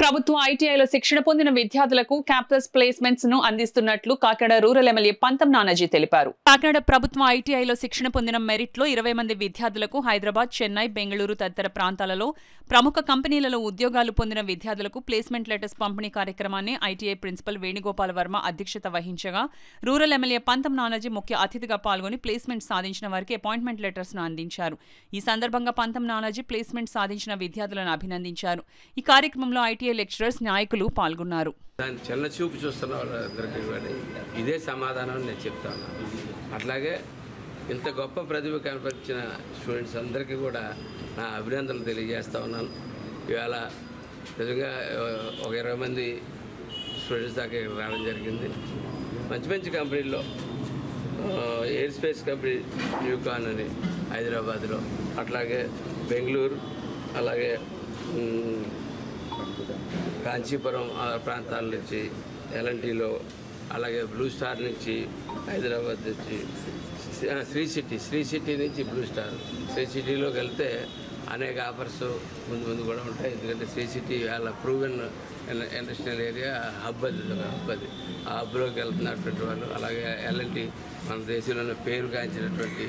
ప్రభుత్వ ఐటీఐలో శిక్షణ పొందిన విద్యార్థులకు క్యాంపస్ ప్లేస్మెంట్స్ ను అందిస్తున్నట్లు కాకినాడ రూరల్ ఎమ్మెల్యే పంతం నానాజీ తెలిపారు. కాకినాడ ప్రభుత్వ ఐటీఐలో శిక్షణ పొందిన మెరిట్ లో 20 మంది విద్యార్థులకు హైదరాబాద్, చెన్నై, బెంగళూరు తదితర ప్రాంతాలలో ప్రముఖ కంపెనీలలో ఉద్యోగాలు పొందిన విద్యార్థులకు ప్లేస్మెంట్ లెటర్స్ పంపిణీ కార్యక్రమాన్ని ఐటీఐ ప్రిన్సిపల్ వేణుగోపాల్ వర్మ అధ్యక్షత వహించగా రూరల్ ఎమ్మెల్యే పంతం నానాజీ ముఖ్య అతిథిగా పాల్గొని ప్లేస్మెంట్ సాధించిన వారికి అపాయింట్మెంట్ లెటర్స్ ను అందించారు. ఈ సందర్భంగా పంతం నానాజీ ప్లేస్మెంట్ సాధించిన విద్యార్థులను అభినందించారు. ఈ కార్యక్రమంలో ఐటీఐ లెక్చరర్స్, నాయకులు పాల్గొన్నారు. చిన్న చూపు చూస్తున్న వాళ్ళందరికీ ఇదే సమాధానం నేను చెప్తాను. అట్లాగే ఇంత గొప్ప ప్రతిభ కనపరిచిన స్టూడెంట్స్ అందరికీ కూడా నా అభినందనలు తెలియజేస్తూ ఉన్నాను. ఇవాళ నిజంగా ఒక 20 మంది స్టూడెంట్స్ దాకా ఇక్కడ రావడం జరిగింది. మంచి మంచి కంపెనీల్లో ఎయిర్ స్పేస్ కంపెనీ న్యూకాన్ అని హైదరాబాద్లో, అట్లాగే బెంగళూరు, అలాగే కాంచీపురం ప్రాంతాల నుంచి ఎల్ఎన్టీలో, అలాగే బ్లూ స్టార్ నుంచి హైదరాబాద్ నుంచి శ్రీ సిటీ నుంచి బ్లూ స్టార్, శ్రీ సిటీలోకి వెళ్తే అనేక ఆఫర్స్ ముందు కూడా ఉంటాయి. ఎందుకంటే శ్రీ సిటీ వాళ్ళ ప్రూవెన్ ఇండస్ట్రియల్ ఏరియా హబ్ అది ఆ హబ్లోకి వెళ్తున్నటువంటి వాళ్ళు, అలాగే ఎల్ఎన్టీ మన దేశంలోనే పేరుగాంచినటువంటి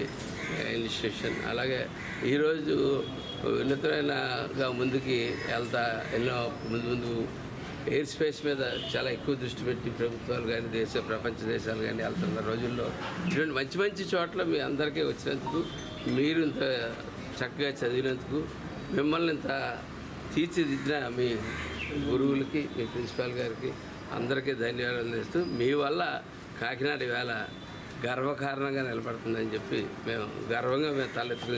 ఇన్స్టిట్యూషన్. అలాగే ఈరోజు ఉన్నతమైనగా ముందుకి వెళ్తా ఎన్నో ముందు ఎయిర్ స్పేస్ మీద చాలా ఎక్కువ దృష్టి పెట్టి ప్రభుత్వాలు కానీ ప్రపంచ దేశాలు కానీ వెళ్తున్న రోజుల్లో ఇటువంటి మంచి మంచి చోట్ల మీ అందరికీ వచ్చినందుకు, మీరు ఇంత చక్కగా చదివినందుకు, మిమ్మల్ని ఇంత తీర్చిదిద్దిన మీ గురువులకి, మీ ప్రిన్సిపాల్ గారికి అందరికీ ధన్యవాదాలు చేస్తూ, మీ వల్ల కాకినాడ ఈవేళ గర్వకారణంగా నిలబడుతుందని చెప్పి మేము తలెత్తుకుని